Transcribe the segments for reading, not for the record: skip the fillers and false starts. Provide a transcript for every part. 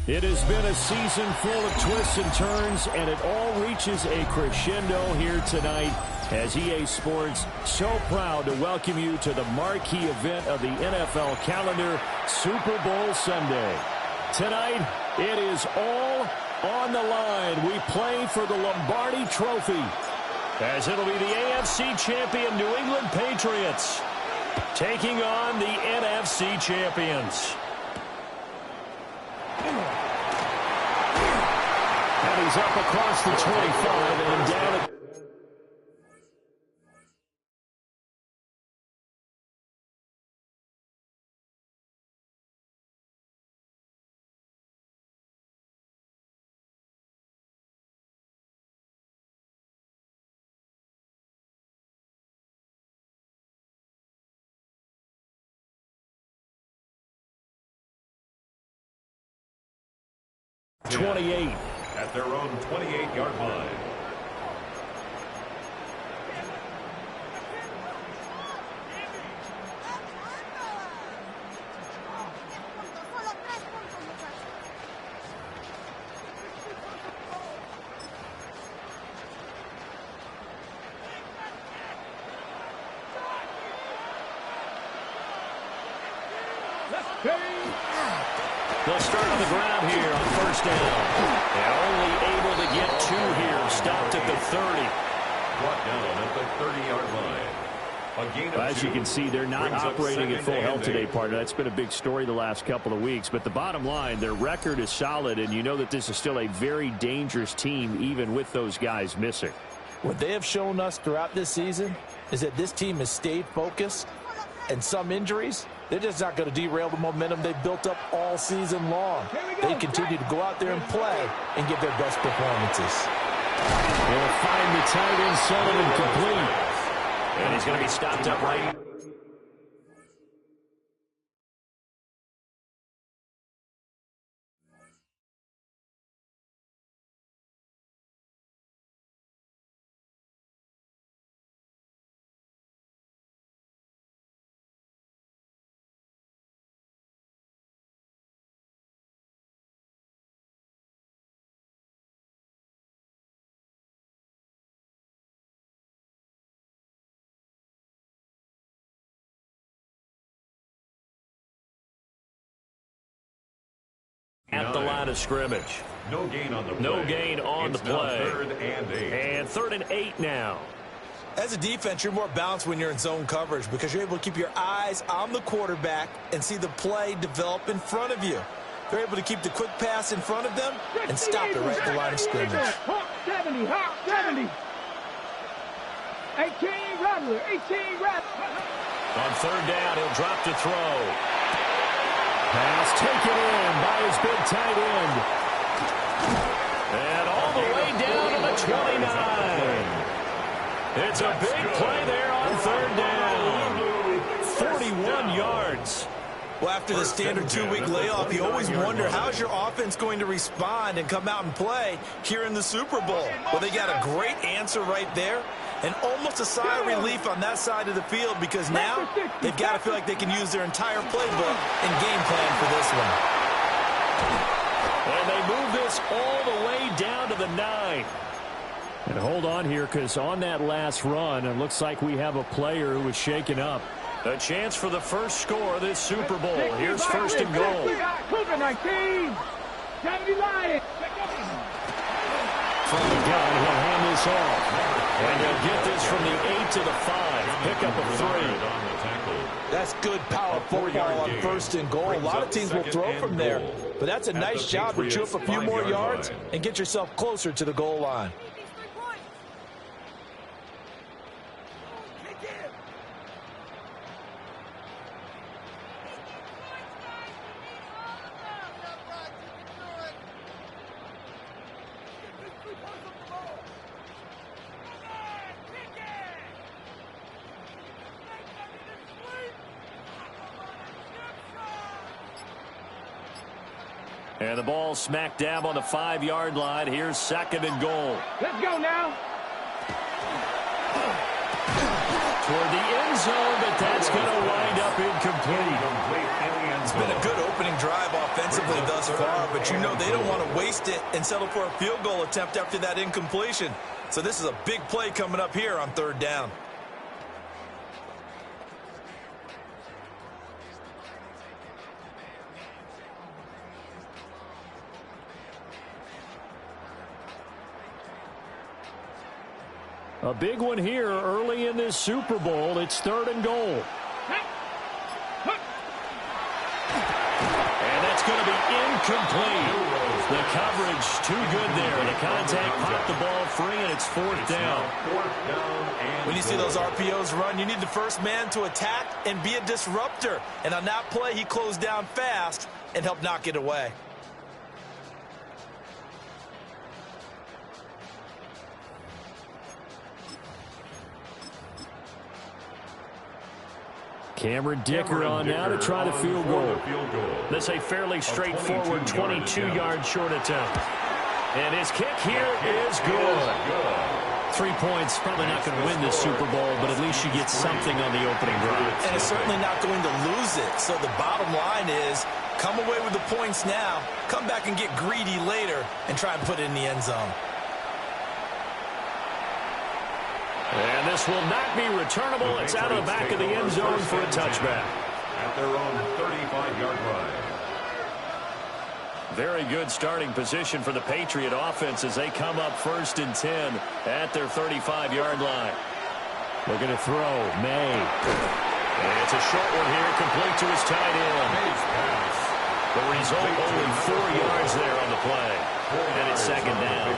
It has been a season full of twists and turns, and it all reaches a crescendo here tonight as EA Sports so proud to welcome you to the marquee event of the NFL calendar, Super Bowl Sunday. Tonight, it is all on the line. We play for the Lombardi Trophy, as it'll be the AFC champion New England Patriots taking on the NFC champions. And he's up across the 25 and down at .28. At their own 28-yard line. They'll start on the ground here on first down. And only able to get two here. Stopped at the 30. Brought down at the 30-yard line. A gain of As you can see, they're not operating at full health today, partner. That's been a big story the last couple of weeks. But the bottom line, their record is solid, and you know that this is still a very dangerous team, even with those guys missing. What they have shown us throughout this season is that this team has stayed focused, and some injuries, they're just not going to derail the momentum they've built up all season long. They continue to go out there and play and give their best performances. They'll find the tight end Sullivan complete. And he's going to be stopped up right. At the line of scrimmage. No gain on the play. No gain on the play. Third and 8. And 3rd and 8 now. As a defense, you're more balanced when you're in zone coverage because you're able to keep your eyes on the quarterback and see the play develop in front of you. They're able to keep the quick pass in front of them and stop it right at the line of scrimmage. Hawk 70, Hawk 70. 18 Rattler, 18 Rattler. On 3rd down, he'll drop to throw. Pass taken in by his big tight end. And all the way down to the 29. It's a big play there on 3rd down. 41 yards. Well, after the standard 2-week layoff, you always wonder how's your offense going to respond and come out and play here in the Super Bowl. Well, they got a great answer right there and almost a sigh of relief on that side of the field because now they've got to feel like they can use their entire playbook and game plan for this one. And they move this all the way down to the 9. And hold on here because on that last run, it looks like we have a player who was shaken up. A chance for the first score of this Super Bowl. Here's 1st and goal. Cougar 19. 70 Lions. From the gun, he'll hand this off. And he'll get this from the 8 to the 5. Pick up a 3. That's good power football on 1st and goal. A lot of teams will throw from there. But that's a nice job to chew up a few more yards and get yourself closer to the goal line. And the ball smack dab on the 5-yard line. Here's 2nd and goal. Let's go now. toward the end zone, but that's going to wind up incomplete. It's been a good opening drive offensively thus far, but you know they don't want to waste it and settle for a field goal attempt after that incompletion. So this is a big play coming up here on third down. A big one here early in this Super Bowl. It's 3rd and goal. And that's going to be incomplete. The coverage too good there. The contact popped the ball free, and it's 4th down. When you see those RPOs run, you need the first man to attack and be a disruptor. And on that play, he closed down fast and helped knock it away. Cameron Dicker on now to try the field goal. This is a fairly straightforward 22-yard short attempt. And his kick here is good. 3 points, probably not going to win this Super Bowl, but at least you get something on the opening drive. And it's certainly not going to lose it. So the bottom line is, come away with the points now, come back and get greedy later, and try and put it in the end zone. And this will not be returnable. It's out of the back of the end zone for a touchback. At their own 35-yard line. Very good starting position for the Patriot offense as they come up 1st and 10 at their 35-yard line. Looking to throw. May. And it's a short one here, complete to his tight end. The result, only 4 yards there on the play. And it's 2nd down.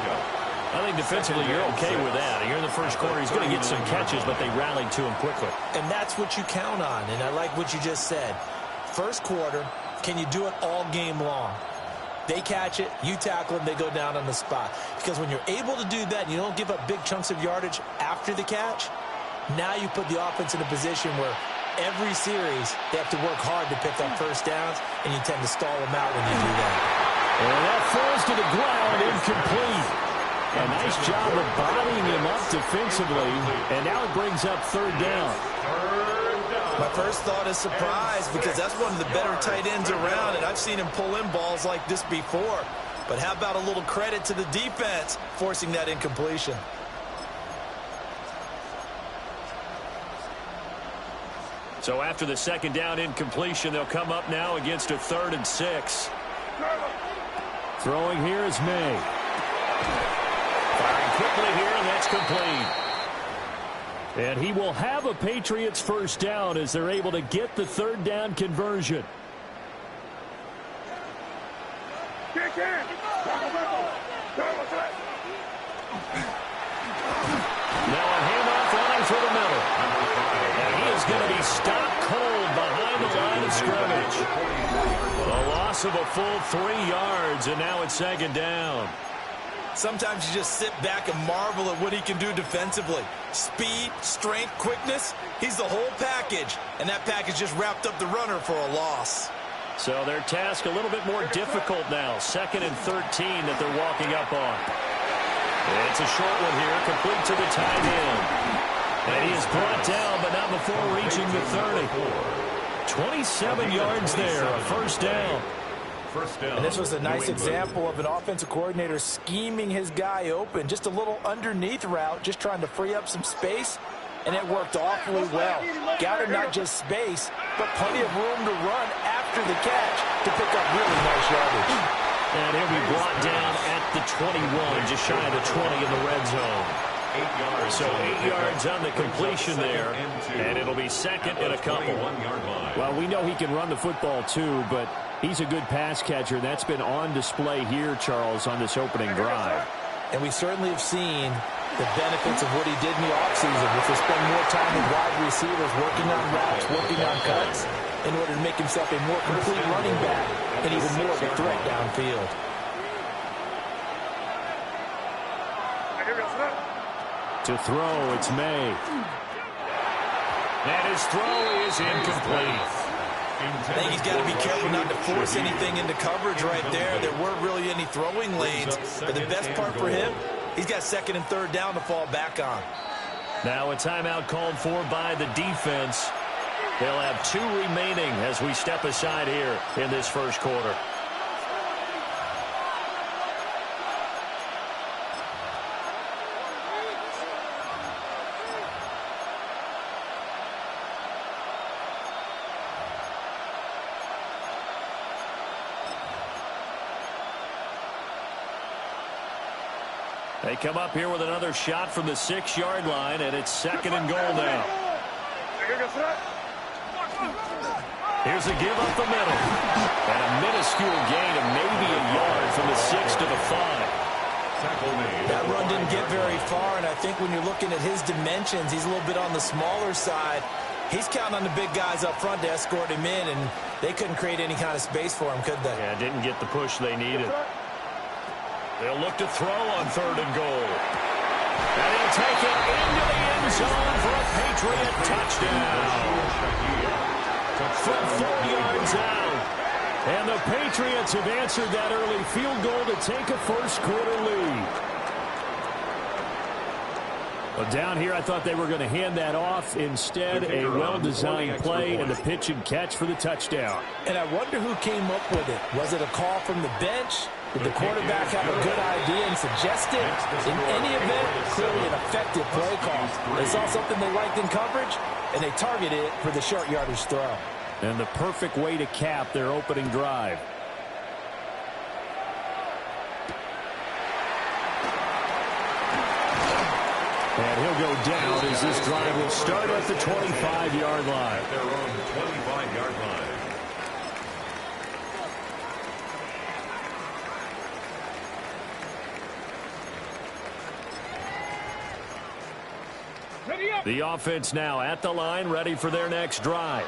I think defensively you're okay with that. Here in the first quarter, he's going to get some catches, but they rallied to him quickly. And that's what you count on, and I like what you just said. First quarter, can you do it all game long? They catch it, you tackle them, they go down on the spot. Because when you're able to do that and you don't give up big chunks of yardage after the catch, now you put the offense in a position where every series they have to work hard to pick up first downs, and you tend to stall them out when you do that. And that falls to the ground, incomplete. A nice job of bodying him up defensively, and now it brings up 3rd down. My first thought is surprise, because that's one of the better tight ends around, and I've seen him pull in balls like this before. But how about a little credit to the defense forcing that incompletion? So after the 2nd down incompletion, they'll come up now against a 3rd and 6. Throwing here is May. Firing quickly here, and that's complete. And he will have a Patriots first down as they're able to get the 3rd down conversion. Now a handoff line through the middle. And he is going to be stopped cold behind the line of scrimmage. A loss of a full 3 yards, and now it's 2nd down. Sometimes you just sit back and marvel at what he can do defensively. Speed, strength, quickness, he's the whole package. And that package just wrapped up the runner for a loss. So their task a little bit more difficult now. 2nd and 13 that they're walking up on. It's a short one here, complete to the tight end. And he is brought down, but not before reaching the 30. 27 yards there, a first down. And this was a nice example of an offensive coordinator scheming his guy open. Just a little underneath route, just trying to free up some space. And it worked awfully well. Got him not just space, but plenty of room to run after the catch to pick up really nice yardage. And he'll be brought down at the 21, just shy of the 20 in the red zone. So 8 yards on the completion there, and it'll be 2nd and a couple. Well, we know he can run the football too, but he's a good pass catcher. That's been on display here, Charles, on this opening drive. And we certainly have seen the benefits of what he did in the offseason, which was spend more time with wide receivers, working on routes, working on cuts, in order to make himself a more complete running back and even more of a threat downfield. To throw, it's May. And his throw is incomplete. I think he's got to be careful not to force anything into coverage right there. There weren't really any throwing lanes. But the best part for him, he's got 2nd and 3rd down to fall back on. Now a timeout called for by the defense. They'll have 2 remaining as we step aside here in this first quarter. They come up here with another shot from the 6-yard line, and it's 2nd and goal now. Here's a give up the middle. And a minuscule gain of maybe a yard from the 6 to the 5. That run didn't get very far, and I think when you're looking at his dimensions, he's a little bit on the smaller side. He's counting on the big guys up front to escort him in, and they couldn't create any kind of space for him, could they? Yeah, didn't get the push they needed. They'll look to throw on 3rd and goal. And he'll take it into the end zone for a Patriot touchdown. From 4 yards out. And the Patriots have answered that early field goal to take a first-quarter lead. Well, down here, I thought they were going to hand that off. Instead, a well-designed play and the pitch and catch for the touchdown. And I wonder who came up with it. Was it a call from the bench? Did the quarterback have a good idea and suggest it? In any event, clearly an effective play call. They saw something they liked in coverage, and they targeted it for the short yardage throw. And the perfect way to cap their opening drive. And he'll go down as this drive will start at the 25-yard line. Their own 25-yard line. The offense now at the line, ready for their next drive.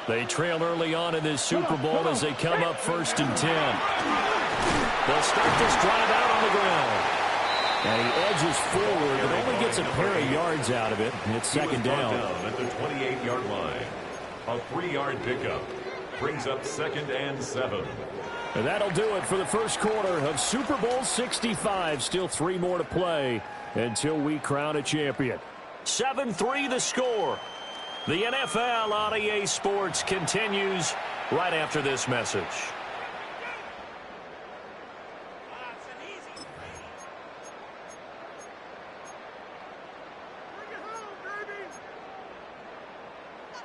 They trail early on in this Super Bowl as they come up 1st and 10. They'll start this drive out on the ground. And he edges forward, but only gets a pair of yards out of it. And it's 2nd down. At the 28-yard line. A 3-yard pickup. Brings up 2nd and 7. And that'll do it for the first quarter of Super Bowl 65. Still 3 more to play until we crown a champion. 7-3 the score. The NFL on EA Sports continues right after this message.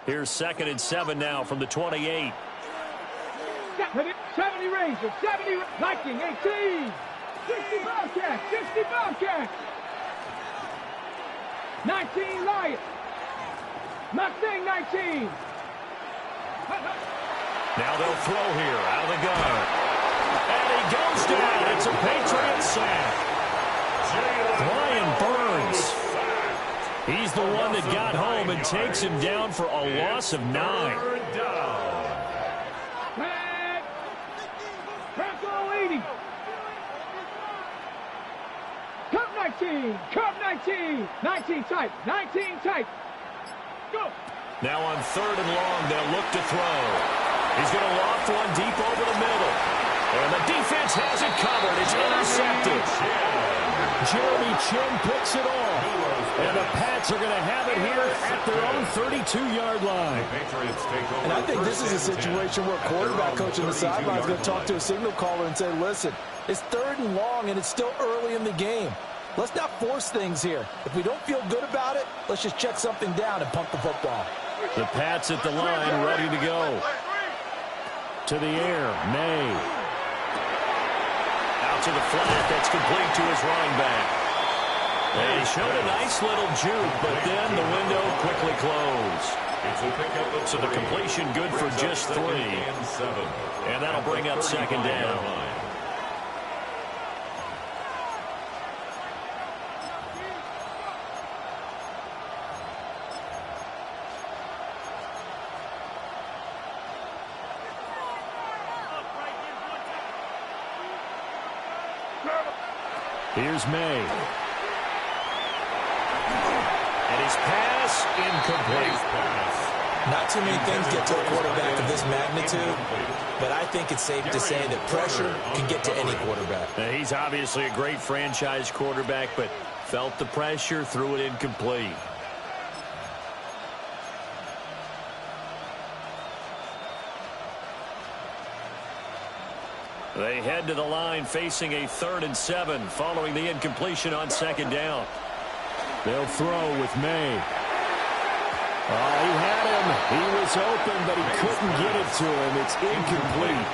Here's 2nd and 7 now from the 28. 70 Rangers, 70 Viking, 18. 60 Bobcats, 60 Bobcats. 19 Lions. Mustang 19. Now they'll throw here out of the gun. And he goes down. It's a Patriot sack. Brian Burns. He's the one that got home and takes him down for a loss of 9. Flag. Bronco 80. Cup 19. Cup 19. 19 tight. 19 tight. Go. Now on 3rd and long, they'll look to throw. He's going to loft one deep over the middle. And the defense has it covered. It's intercepted. Jeremy Chin picks it off. And the Pats are going to have it here at their own 32-yard line. And I think this is a situation where quarterback coach on the sideline is going to talk to a signal caller and say, listen, it's 3rd and long and it's still early in the game. Let's not force things here. If we don't feel good about it, let's just check something down and pump the football. The Pats at the line, ready to go. To the air, May. Out to the flat, that's complete to his running back. And he showed a nice little juke, but then the window quickly closed. So the completion good for just 3. And that'll bring up 2nd down. Here's May. And his pass incomplete. Not too many things get to a quarterback of this magnitude, but I think it's safe to say that pressure can get to any quarterback. He's obviously a great franchise quarterback, but Felt the pressure, threw it incomplete. They head to the line facing a 3rd and 7 following the incompletion on 2nd down. They'll throw with May. Oh, he had him. He was open, but he couldn't get it to him. It's incomplete.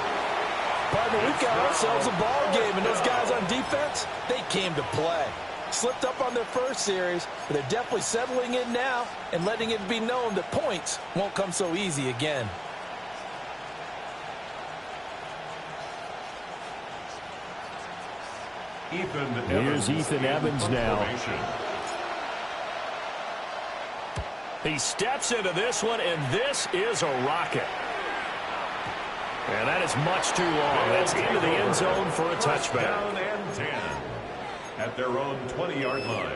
Partner, we've got ourselves a ball game, and those guys on defense, they came to play. Slipped up on their first series, but they're definitely settling in now and letting it be known that points won't come so easy again. Here's Ethan Evans now. He steps into this one, and this is a rocket. And that is much too long. That's into the end zone for a touchback. Down and 10 at their own 20-yard line.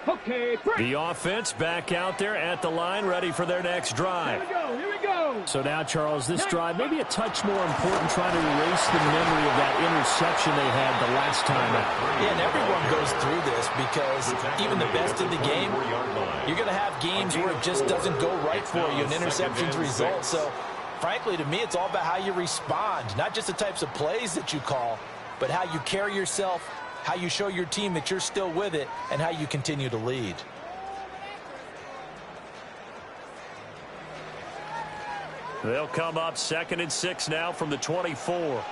Okay, the offense back out there at the line, ready for their next drive. Here we go. So now, Charles, this drive maybe a touch more important, trying to erase the memory of that interception they had the last time out. Yeah, and everyone goes through this because even the best in the game, you're going to have games where it just doesn't go right for you, and interceptions result. So, frankly, to me, it's all about how you respond, not just the types of plays that you call, but how you carry yourself, how you show your team that you're still with it, and how you continue to lead. They'll come up 2nd and 6 now from the 24.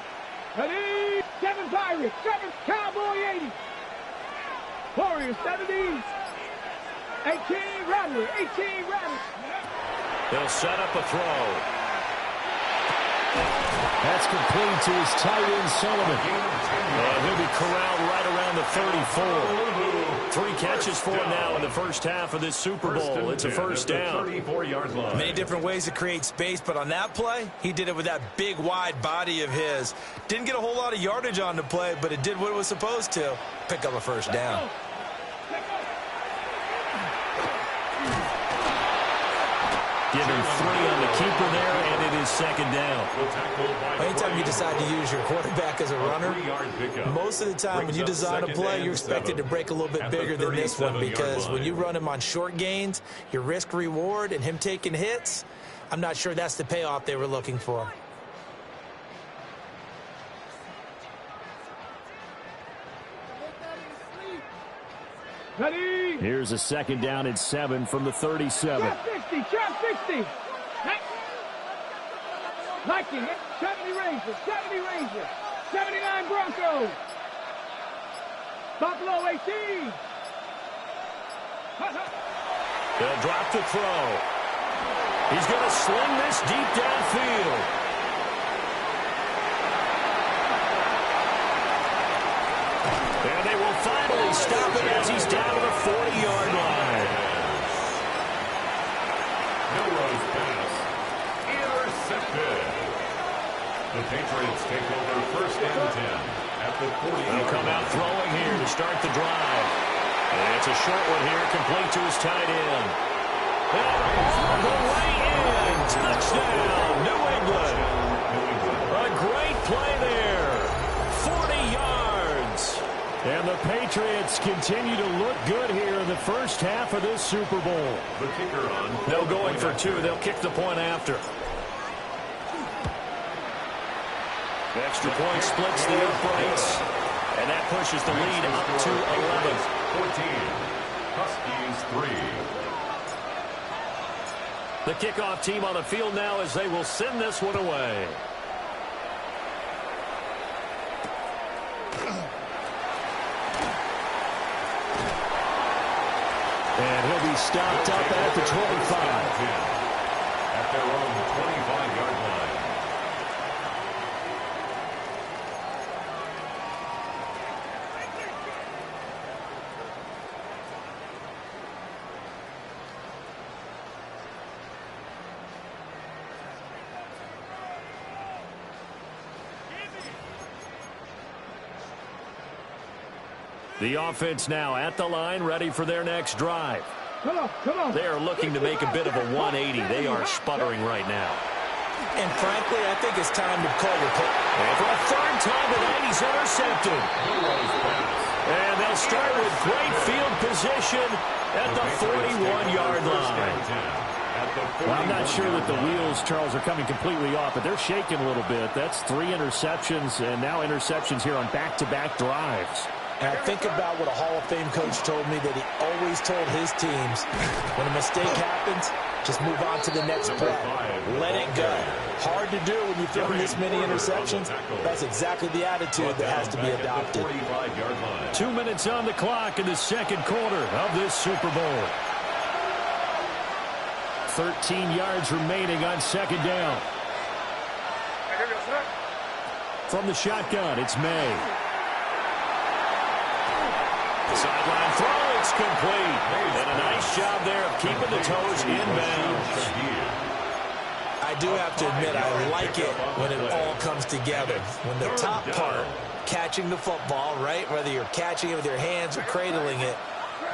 Ready? 7 Pirates, 7 Cowboy 80. Warriors 70. 18 Rattler, 18 Rattler. They'll set up a throw. That's complete to his tight end, Sullivan. And he'll be corralled right around the 34. 3 catches for him now in the first half of this Super Bowl. It's a first down. 34-yard line. Many different ways to create space, but on that play, he did it with that big, wide body of his. Didn't get a whole lot of yardage on the play, but it did what it was supposed to. Pick up a first down. Give him 3 on the keeper there, and it is 2nd down. Anytime you decide to use your quarterback as a runner, most of the time when you design a play, you're expected to break a little bit bigger than this one, because when you run him on short gains, your risk-reward and him taking hits, I'm not sure that's the payoff they were looking for. Ready? Here's a 2nd down and 7 from the 37. Trap 60, trap 60. Viking, 70 Rangers, 70 Rangers, 79 Broncos. Buffalo 18. They'll drop the throw. He's going to sling this deep downfield. And they will finally stop it as he's down to the 40-yard line. Milrose pass. Intercepted. The Patriots take over 1st and 10 at the 40. They'll come out throwing here to start the drive. And it's a short one here, complete to his tight end. And all the way in. Touchdown, New England. A great play there. 40 yards. And the Patriots continue to look good here in the first half of this Super Bowl. The kicker on. They'll go in for 2. They'll kick the point after. The extra point splits the uprights, and that pushes the lead up to 11. 14. Huskies 3. The kickoff team on the field now as they will send this one away. And he'll be stopped up at the 25. At their own 25-yard line. The offense now at the line, ready for their next drive. Come on, come on. They are looking to make a bit of a 180. They are sputtering right now. And frankly, I think it's time to call your play. And for a third time tonight, he's intercepted. And they'll start with great field position at the 41-yard line. Well, I'm not sure that the wheels, Charles, are coming completely off, but they're shaking a little bit. That's 3 interceptions, and now interceptions here on back-to-back drives. And I think about what a Hall of Fame coach told me, that he always told his teams, when a mistake happens, just move on to the next play. Let it go. Hard to do when you throw this many interceptions. That's exactly the attitude that has to be adopted. 2 minutes on the clock in the second quarter of this Super Bowl. 13 yards remaining on second down. From the shotgun, it's May. Sideline throw, it's complete. And a nice job there of keeping the toes in bounds. I do have to admit, I like it when it all comes together. When the top part, catching the football, right, whether you're catching it with your hands or cradling it,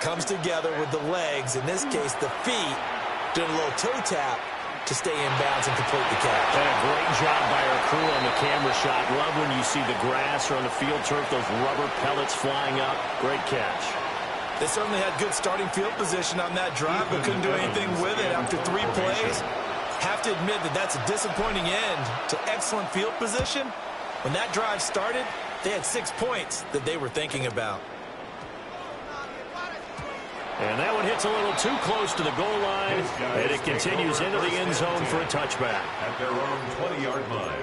comes together with the legs, in this case the feet, doing a little toe tap to stay in bounds and complete the catch. And a great job by our crew on the camera shot. Love when you see the grass or on the field turf, those rubber pellets flying up. Great catch. They certainly had good starting field position on that drive, but couldn't do anything with it after 3 plays. Have to admit that that's a disappointing end to excellent field position. When that drive started, they had 6 points that they were thinking about. And that one hits a little too close to the goal line, and it continues into the end zone for a touchback. At their own 20-yard line.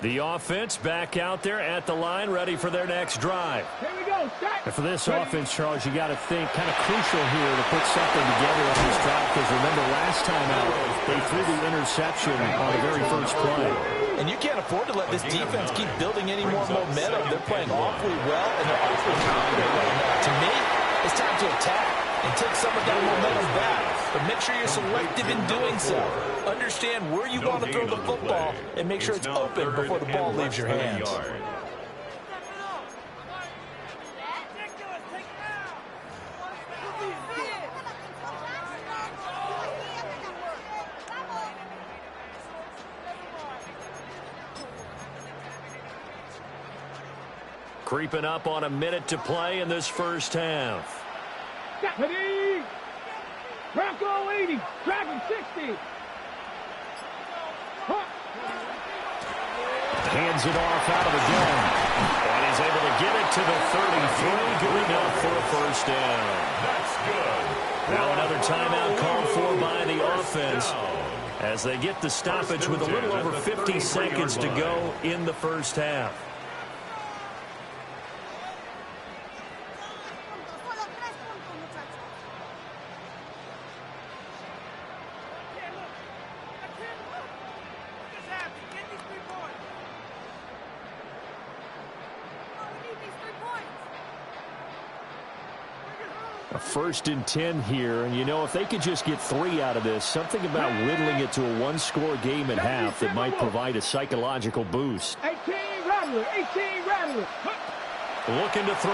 The offense back out there at the line, ready for their next drive. Here we go. Start. And for this offense, Charles, you got to think kind of crucial here to put something together on this drive, because remember last time out, they threw the interception on the very first play. And you can't afford to let this defense keep building any more momentum. They're playing awfully well, and they're awfully confident right now. To me, it's time to attack and take some of that momentum back. But make sure you're selective in doing so. Understand where you want to throw the football and make sure it's open before the ball leaves your hands. Creeping up on a minute to play in this first half. Ready. Bronco 80. Dragon 60. Hands it off out of the gun. And he's able to get it to the 33. Good enough for a first down. That's good. Now another timeout called for by the offense as they get the stoppage with a little over 50 seconds to go in the first half. A 1st and 10 here, and you know, if they could just get 3 out of this, something about whittling it to a 1-score game at half that might provide a psychological boost. 18 Rattler, 18 Rattler. Looking to throw.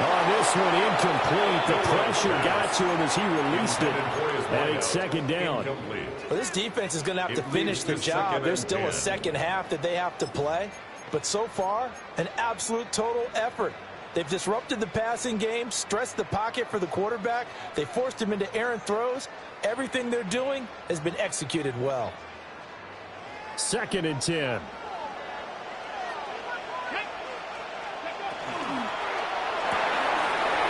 On this one, incomplete. The pressure got to him as he released it, and it's second down. Well, this defense is going to have to finish the job. There's still a second half that they have to play, but so far, an absolute total effort. They've disrupted the passing game, stressed the pocket for the quarterback. They forced him into errant throws. Everything they're doing has been executed well. 2nd and 10.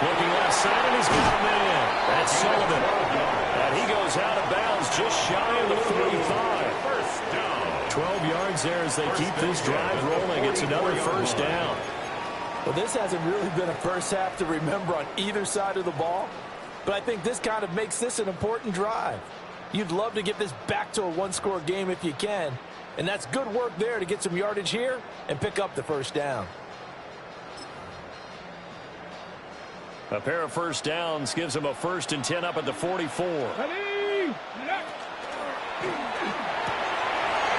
Looking left side, and he's got a man. That's Sullivan. And he goes out of bounds just shy of the 45. 12 yards there as they keep this drive rolling. It's another first down. Well, this hasn't really been a first half to remember on either side of the ball, but I think this kind of makes this an important drive. You'd love to get this back to a one-score game if you can, and that's good work there to get some yardage here and pick up the first down. A pair of first downs gives him a 1st and 10 up at the 44.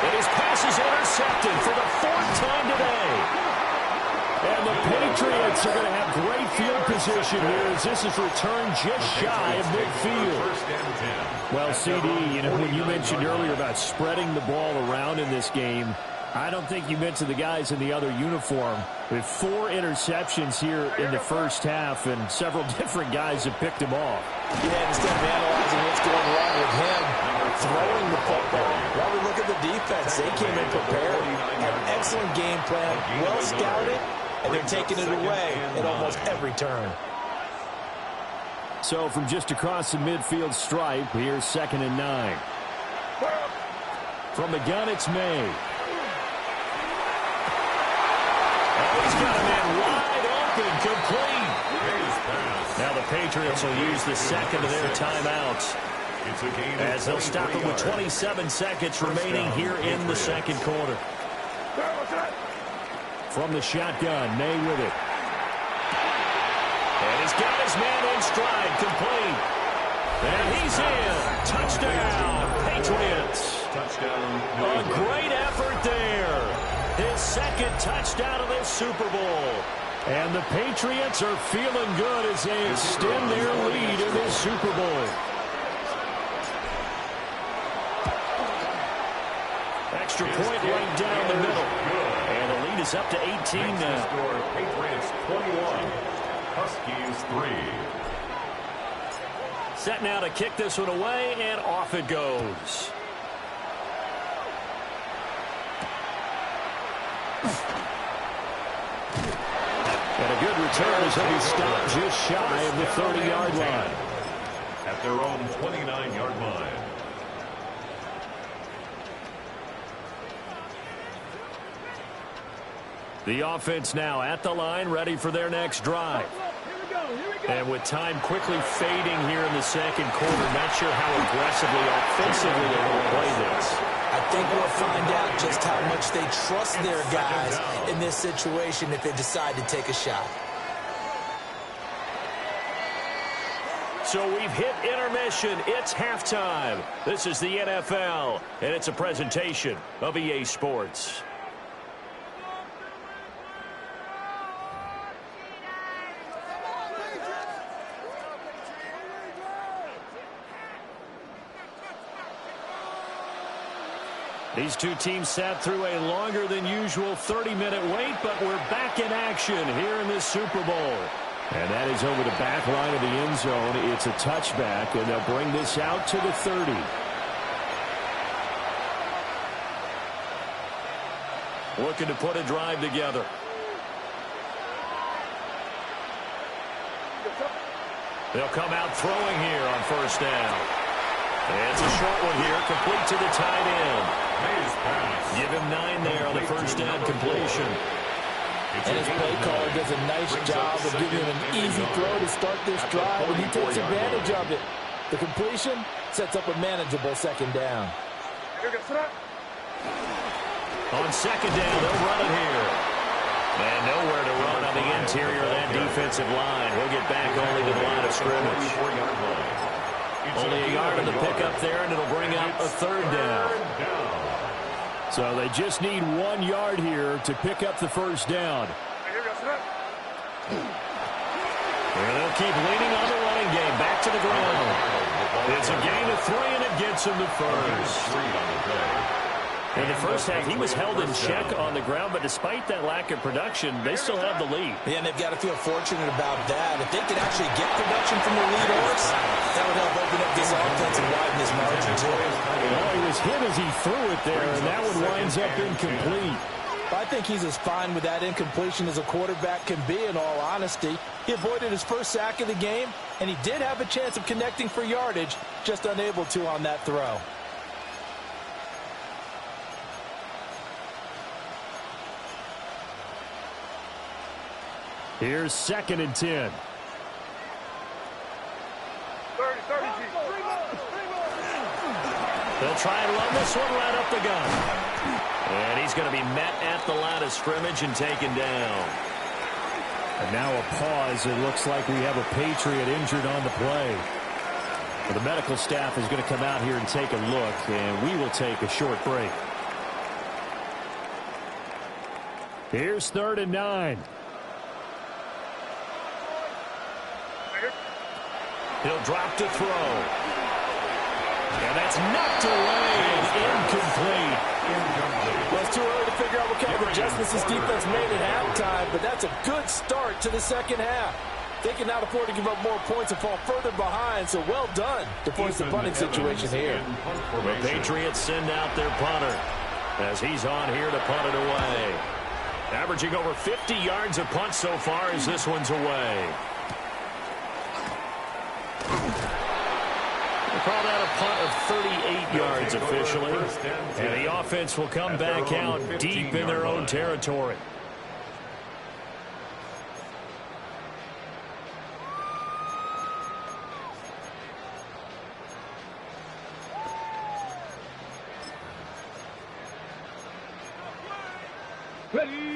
And his pass is intercepted for the 4th time today. And the Patriots are going to have great field position here as this is returned just shy of midfield. Well, CD, when you mentioned earlier about spreading the ball around in this game, I don't think you mentioned the guys in the other uniform. With 4 interceptions here in the first half, and several different guys have picked him off. Yeah, instead of analyzing what's going wrong with him, throwing the football. While we look at the defense, they came in prepared, had an excellent game plan, well scouted, and they're taking it away at almost every turn. So from just across the midfield stripe, here's 2nd and 9. From the gun, it's May. Oh, he's got a man wide open, complete. Now the Patriots will use the 2nd of their timeouts, as they'll stop it with 27 seconds remaining here in the 2nd quarter. From the shotgun, May with it. And he's got his man in stride, complete. And he's in. Touchdown, Patriots. A great effort there. His 2nd touchdown of this Super Bowl. And the Patriots are feeling good as they extend their lead in this Super Bowl. Extra point right down the middle. And the lead is up to 18 now. Patriots 21, Huskies 3. Set now to kick this one away, and off it goes. And a good return as he'll be stopped just shy of the 30-yard line. At their own 29-yard line. The offense now at the line, ready for their next drive. And with time quickly fading here in the 2nd quarter, not sure how aggressively, offensively they will play this. I think we'll find out just how much they trust their guys in this situation if they decide to take a shot. So we've hit intermission. It's halftime. This is the NFL, and it's a presentation of EA Sports. These two teams sat through a longer than usual 30-minute wait, but we're back in action here in this Super Bowl. And that is over the back line of the end zone. It's a touchback, and they'll bring this out to the 30. Looking to put a drive together. They'll come out throwing here on 1st down. And it's a short one here, complete to the tight end. Give him 9 there on the 1st down completion. And his play caller does a nice job of giving him an easy throw to start this drive, and he takes advantage of it. The completion sets up a manageable 2nd down. On 2nd down, they'll run it here. And nowhere to run on the interior of that defensive line. He'll get back only to the line of scrimmage. Only a yard on the pickup there, and it'll bring up a 3rd down. So they just need 1 yard here to pick up the 1st down. And they'll keep leaning on the running game. Back to the ground. It's a gain of 3, and it gets him the 1st. In the first half, he was held in check on the ground, but despite that lack of production, they still have the lead. Yeah, and they've got to feel fortunate about that. If they could actually get production from the lead horse, that would help open up this this offense and widen this margin, too. Well, he was hit as he threw it there, and that one winds up incomplete. I think he's as fine with that incompletion as a quarterback can be, in all honesty. He avoided his first sack of the game, and he did have a chance of connecting for yardage, just unable to on that throw. Here's 2nd and 10. They'll try and run this one right up the gut. And he's going to be met at the line of scrimmage and taken down. And now a pause. It looks like we have a Patriot injured on the play. Well, the medical staff is going to come out here and take a look, and we will take a short break. Here's 3rd and 9. He'll drop to throw. And that's knocked away and incomplete. Well, it's too early to figure out what kind of adjustments this defense made at halftime, but that's a good start to the second half. They can now afford to give up more points and fall further behind, so well done to force the punting situation here. The Patriots send out their punter as he's on here to punt it away. Averaging over 50 yards a punt so far as this one's away. They call that a punt of 38 yards officially. And the offense will come back out deep in their own territory.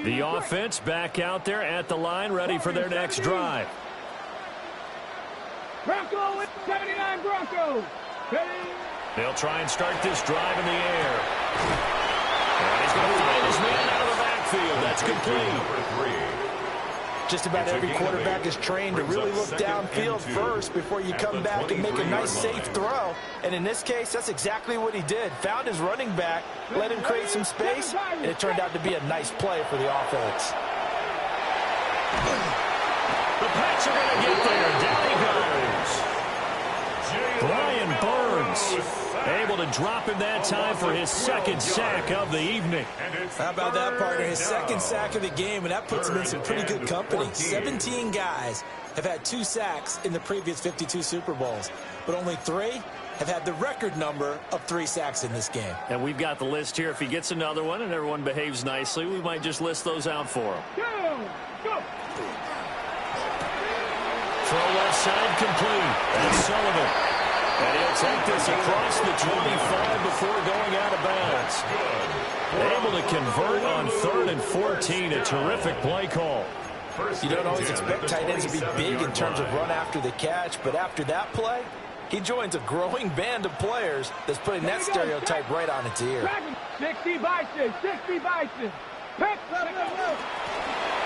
The offense back out there at the line, ready for their next drive. Bronco, 79 Broncos. They'll try and start this drive in the air. And he's going to find his man out of the backfield. That's complete. Just about every quarterback is trained to really look downfield first before you come back and make a nice, safe throw. And in this case, that's exactly what he did. Found his running back, let him create some space, and it turned out to be a nice play for the offense. The Pats are going to get there. Down he goes. Brian Burns able to drop him that time for his 2nd sack of the evening. How about that, partner? His 2nd sack of the game, and that puts him in some pretty good company. 17 guys have had 2 sacks in the previous 52 Super Bowls, but only 3 have had the record number of 3 sacks in this game. And we've got the list here. If he gets another one and everyone behaves nicely, we might just list those out for him. Go. Throw left side complete. That's Sullivan. And he'll take this across the 25 before going out of bounds. Able to convert on 3rd and 14. A terrific play call. You don't always expect tight ends to be big in terms of run after the catch, but after that play, he joins a growing band of players that's putting that stereotype right on its ear. 60 Bison, 60 Bison.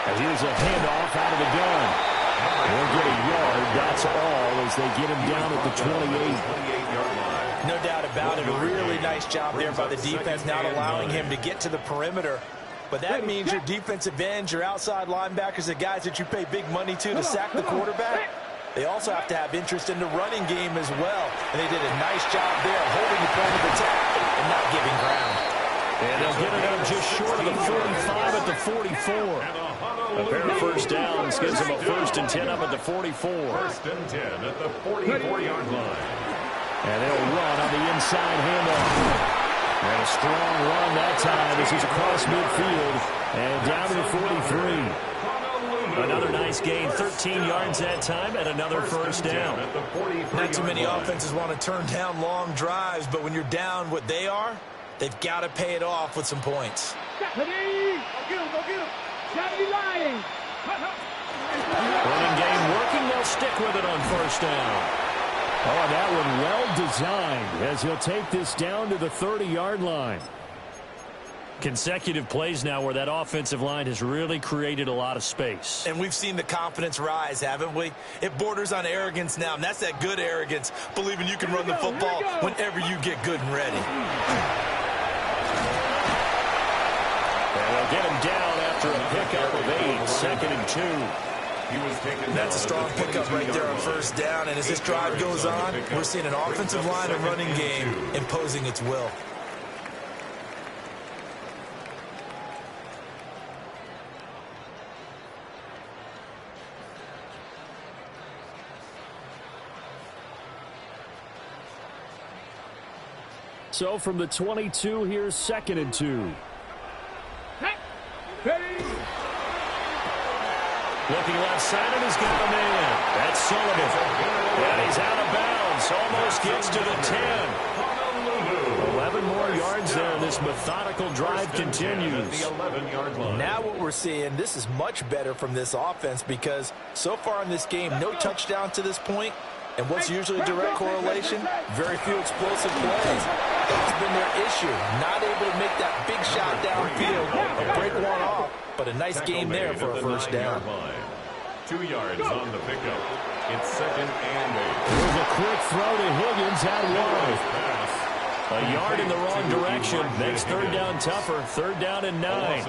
And here's a handoff out of the gun. They'll get a yard, that's all, as they get him down at the 28-yard line. No doubt about it. A really nice job there by the defense, not allowing him to get to the perimeter. But that means your defensive ends, your outside linebackers, the guys that you pay big money to sack the quarterback, they also have to have interest in the running game as well. And they did a nice job there holding the point of attack and not giving ground. And they'll get it up just short of the 45 at the 44. A pair of first downs gives them a 1st and 10 up at the 44. 1st and 10 at the 44-yard line. And they'll run on the inside handoff. And a strong run that time as he's across midfield and down to the 43. Another nice gain, 13 yards that time, and another 1st down. Not too many offenses want to turn down long drives, but when you're down what they are, they've got to pay it off with some points. Go get him. 70 Lions. Running game working, they'll stick with it on 1st down. Oh, that one well designed as he'll take this down to the 30-yard line. Consecutive plays now where that offensive line has really created a lot of space. And we've seen the confidence rise, haven't we? It borders on arrogance now, and that's that good arrogance, believing you can run the football whenever you get good and ready. And they'll get him down after a pickup of 8, 2nd and 2. He was taken. That's a strong pickup right there on first down. And as this drive goes on, we're seeing an offensive line and running game imposing its will. So from the 22, here's 2nd and 2. Looking left side, and he's got a man. That's Sullivan. And he's out of bounds. Almost gets to the 10. 11 more yards there. This methodical drive continues. Now what we're seeing, this is much better from this offense because so far in this game, no touchdown to this point. And what's usually a direct correlation? Very few explosive plays. That's been their issue. Not able to make that big shot downfield or break one off. But a nice game there for a first down. 2 yards on the pickup. It's 2nd and 8. There's a quick throw to Higgins out wide. A yard in the wrong direction makes 3rd down tougher. 3rd down and 9.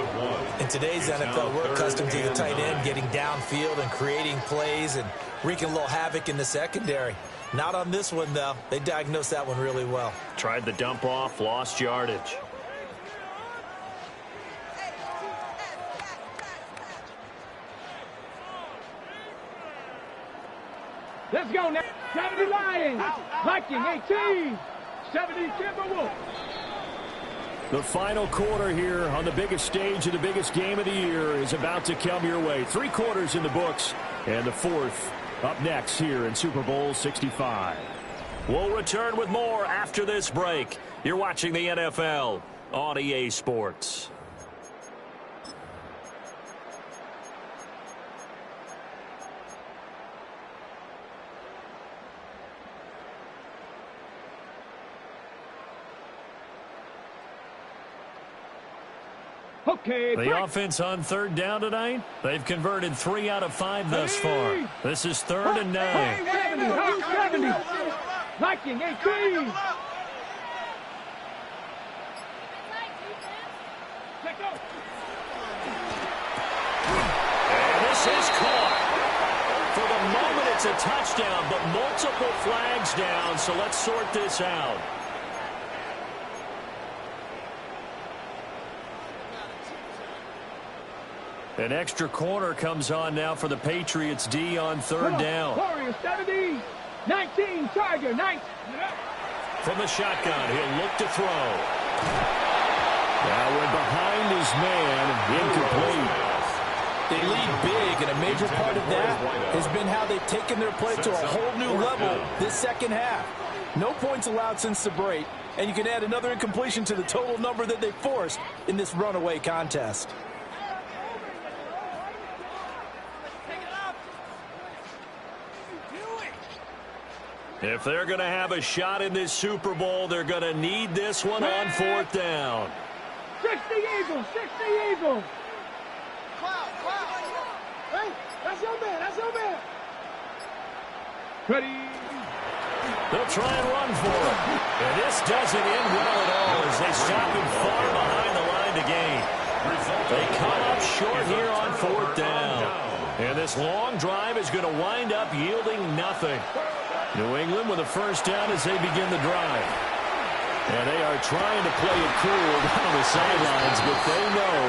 In today's NFL, we're accustomed to the tight end getting downfield and creating plays and wreaking a little havoc in the secondary. Not on this one, though. They diagnosed that one really well. Tried the dump off, lost yardage. Let's go now. 70 Lions. Viking 18. 70 Timberwolves. The final quarter here on the biggest stage of the biggest game of the year is about to come your way. 3 quarters in the books, and the 4th up next here in Super Bowl 65. We'll return with more after this break. You're watching the NFL on EA Sports. Okay, the offense on 3rd down tonight. They've converted 3 out of 5 thus far. This is 3rd and 9. 70. Viking 18. And this is caught. For the moment, it's a touchdown, but multiple flags down, so let's sort this out. An extra corner comes on now for the Patriots D on 3rd down. Warriors 70, 19, Tiger 19. From the shotgun, he'll look to throw. Now we're behind his man, incomplete. They lead big, and a major part of that has been how they've taken their play to a whole new level this second half. No points allowed since the break, and you can add another incompletion to the total number that they forced in this runaway contest. If they're going to have a shot in this Super Bowl, they're going to need this one on 4th down. 60 Eagles, 60 Eagles. Hey, that's your man, that's your man. Ready. They'll try and run for it. And this doesn't end well at all as they stop him far behind the line to gain. They come up short here on 4th down. And this long drive is going to wind up yielding nothing. New England with a first down as they begin the drive. And they are trying to play it cool down the sidelines, but they know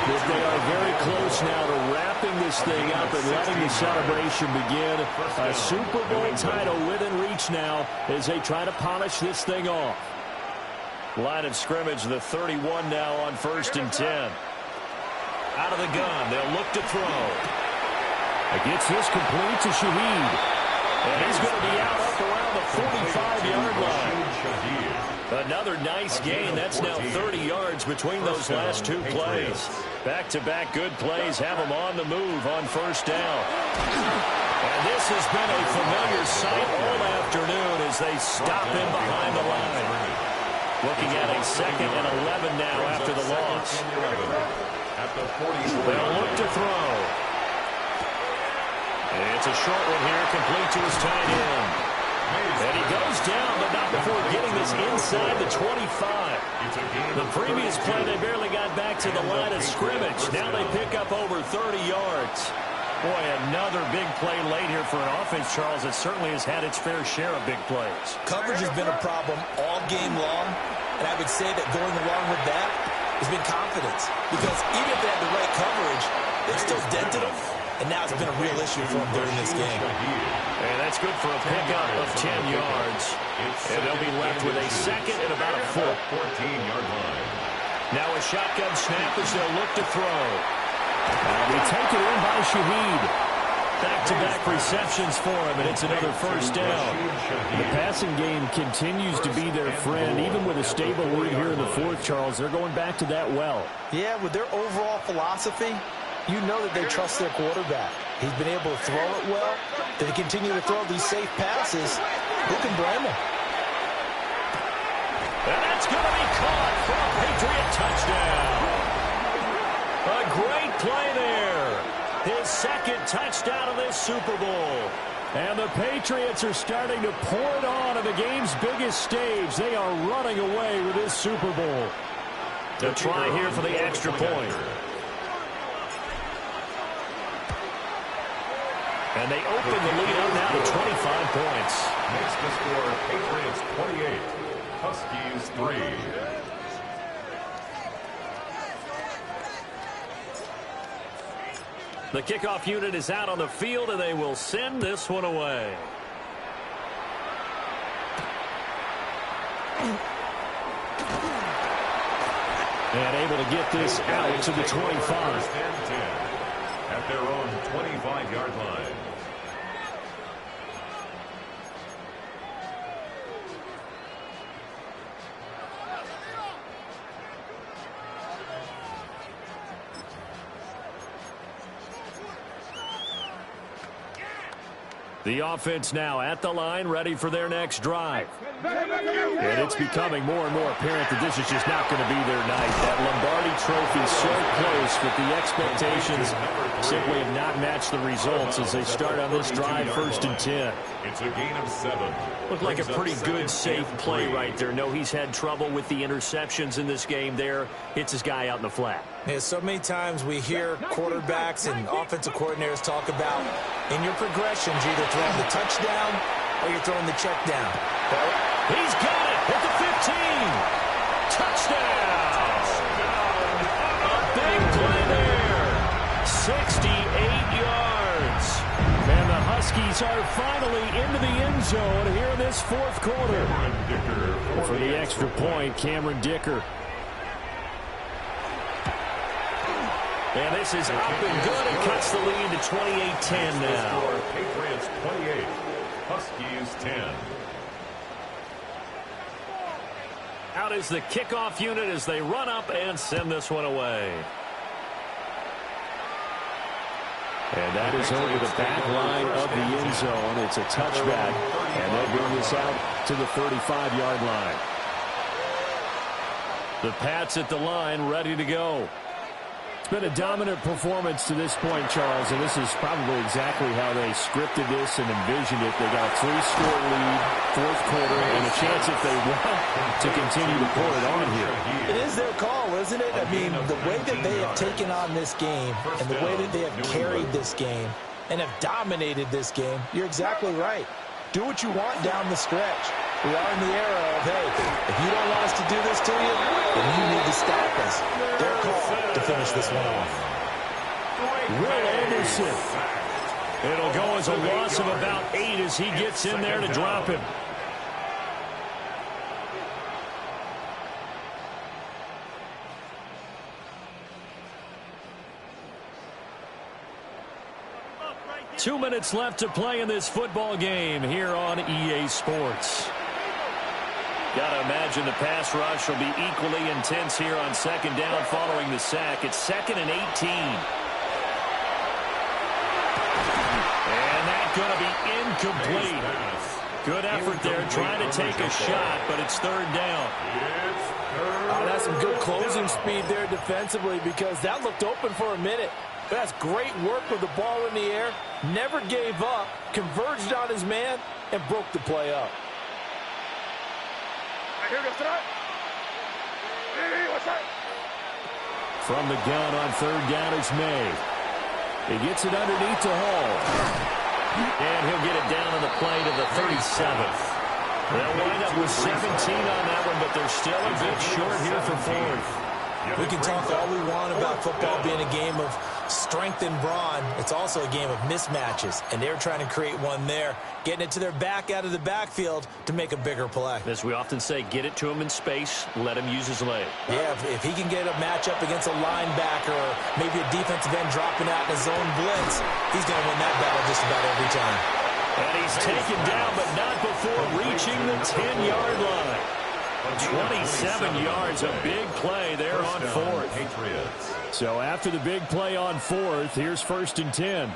that they are very close now to wrapping this thing up and letting the celebration begin. A Super Bowl title within reach now as they try to polish this thing off. Line of scrimmage, the 31 now on 1st and 10. Out of the gun, they'll look to throw. Gets this complete to Shaheed. And he's going to be out up around the 45-yard line. Another nice gain. That's now 30 yards between those last 2 plays. Back-to-back good plays have them on the move on 1st down. And this has been a familiar sight all afternoon as they stop him behind the line. Looking at a 2nd and 11 now after the loss. They'll look to throw. It's a short one here, complete to his tight end. And he goes down, but not before getting this inside the 25. The previous play, they barely got back to the line of scrimmage. Now they pick up over 30 yards. Boy, another big play late here for an offense, Charles, that certainly has had its fair share of big plays. Coverage has been a problem all game long, and I would say that going along with that has been confidence. Because even if they had the right coverage, they still dented them, and now it's been a real issue for them during this game. And that's good for a pickup of 10 yards. And they'll be left with a second and about a foot. 14-yard line. Now a shotgun snap as they'll look to throw. And they take it in by Shaheed. Back-to-back receptions for him, and it's another first down. The passing game continues to be their friend. Even with a stable lead here in the fourth, Charles, they're going back to that well. Yeah, with their overall philosophy, you know that they trust their quarterback. He's been able to throw it well. They continue to throw these safe passes. Who can blame them? And that's going to be caught for a Patriot touchdown. A great play there. His second touchdown of this Super Bowl. And the Patriots are starting to pour it on the game's biggest stage. They are running away with this Super Bowl. To try here for the extra point. And they open the lead up now to 25 points. Makes the score Patriots 28, Huskies 3. The kickoff unit is out on the field, and they will send this one away. And able to get this out to the 25. First and 10 at their own 25-yard line. The offense now at the line, ready for their next drive. And it's becoming more and more apparent that this is just not going to be their night. That Lombardi Trophy so close, but the expectations simply have not matched the results as they start on this drive, 1st and 10. It's a gain of 7. Looked like a pretty good, safe play right there. No, he's had trouble with the interceptions in this game there. Hits his guy out in the flat. Yeah, so many times we hear quarterbacks and offensive coordinators talk about in your progressions, you're either throwing the touchdown or you're throwing the check down. He's got it at the 15. Touchdown. A big play there. 68 yards. And the Huskies are finally into the end zone here in this fourth quarter. For the extra point, Cameron Dicker. And this is up and good. It cuts the lead to 28-10 now. Patriots 28, Huskies 10. Out is the kickoff unit as they run up and send this one away. And that is over the back line of the end zone. It's a touchback, and they'll bring this out to the 35-yard line. The Pats at the line, ready to go. It's been a dominant performance to this point, Charles, and this is probably exactly how they scripted this and envisioned it. They got a 3-score lead, fourth quarter, and a chance if they want to continue to pull it on here. It is their call, isn't it? I mean, the way that they have taken on this game and the way that they have carried this game and have dominated this game, you're exactly right. Do what you want down the stretch. We are in the era of, hey, if you don't want us to do this to you, then you need to stop us. Their call to finish this one off. Will Anderson. It'll go as a loss of about 8 as he gets in there to drop him. Two minutes left to play in this football game here on EA Sports. Got to imagine the pass rush will be equally intense here on second down following the sack. It's 2nd and 18. And that's going to be incomplete. Good effort there trying to take a shot, but it's 3rd down. Oh, that's some good closing speed there defensively because that looked open for a minute. But that's great work with the ball in the air. Never gave up, converged on his man, and broke the play up. From the gun on 3rd down, it's May. He gets it underneath to Hall. And he'll get it down on the play to the 37th. They'll wind up with 17 on that one, but they're still a bit short here for fourth. We can talk all we want about football being a game of strength and brawn. It's also a game of mismatches, and they're trying to create one there, getting it to their back out of the backfield to make a bigger play. As we often say, get it to him in space, let him use his leg. Yeah, if he can get a matchup against a linebacker or maybe a defensive end dropping out in a zone blitz, he's going to win that battle just about every time. And he's taken down, but not before reaching the 10-yard line. 27 yards, a big play there on fourth. So after the big play on fourth, here's 1st and 10.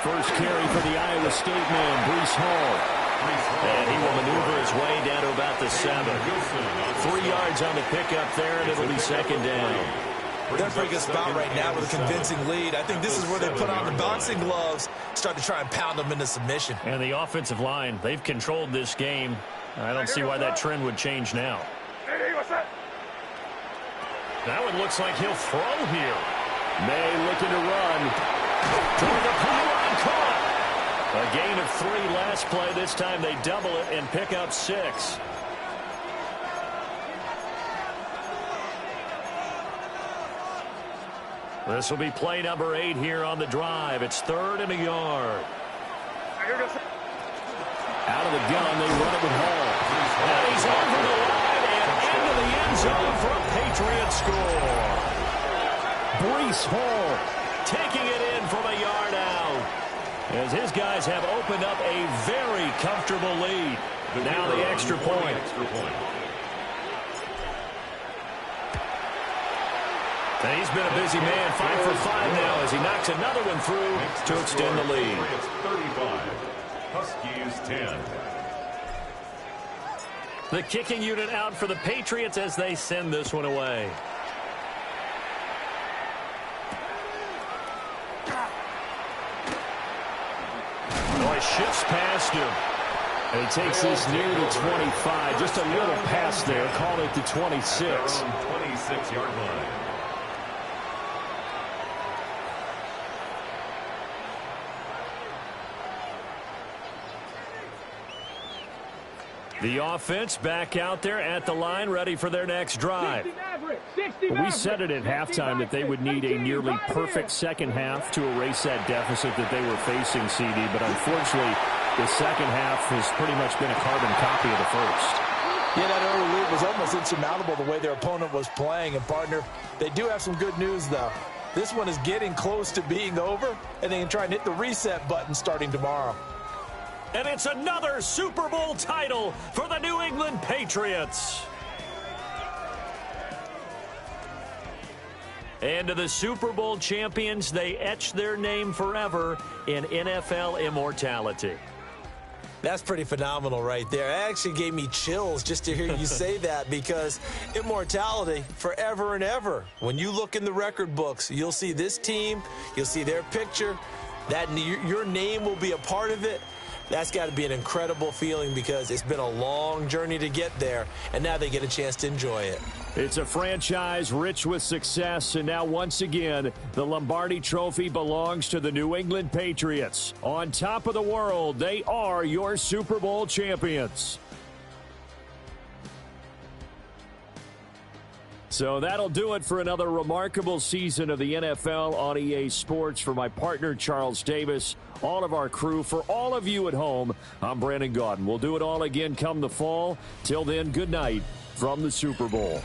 First carry for the Iowa State man, Breece Hall. And he will maneuver his way down to about the 7. 3 yards on the pickup there, and it'll be 2nd down. They're in a pretty good spot right now with a convincing lead. I think this is where they put on the boxing gloves, start to try and pound them into submission. And the offensive line, they've controlled this game. I don't see why that trend would change now. That one looks like he'll throw here. May looking to run. Toward the pylon, caught. A gain of 3 last play. This time they double it and pick up 6. This will be play number 8 here on the drive. It's 3rd and a yard. Out of the gun, they run it with Hall. And he's over the line and into the end zone for a Patriot score. Breece Hall taking it in from a yard out. As his guys have opened up a very comfortable lead. Now the extra point. And he's been a busy man, 5 for 5 now as he knocks another one through to extend the lead. It's 35. Huskies 10. The kicking unit out for the Patriots as they send this one away. Oh, he shifts past him. And he takes this near the 25. Just a little pass there. Call it the 26. 26-yard line. The offense back out there at the line, ready for their next drive. We said it at halftime that they would need a nearly perfect second half to erase that deficit that they were facing, CD, but unfortunately, the second half has pretty much been a carbon copy of the first. Yeah, that early lead was almost insurmountable the way their opponent was playing. And, partner, they do have some good news, though. This one is getting close to being over, and they can try and hit the reset button starting tomorrow. And it's another Super Bowl title for the New England Patriots. And to the Super Bowl champions, they etch their name forever in NFL immortality. That's pretty phenomenal right there. It actually gave me chills just to hear you say that, because immortality forever and ever. When you look in the record books, you'll see this team, you'll see their picture, that your name will be a part of it. That's got to be an incredible feeling, because it's been a long journey to get there, and now they get a chance to enjoy it. It's a franchise rich with success, and now once again, the Lombardi Trophy belongs to the New England Patriots. On top of the world, they are your Super Bowl champions. So that'll do it for another remarkable season of the NFL on EA Sports. For my partner, Charles Davis, all of our crew, for all of you at home, I'm Brandon Gaudin. We'll do it all again come the fall. Till then, good night from the Super Bowl.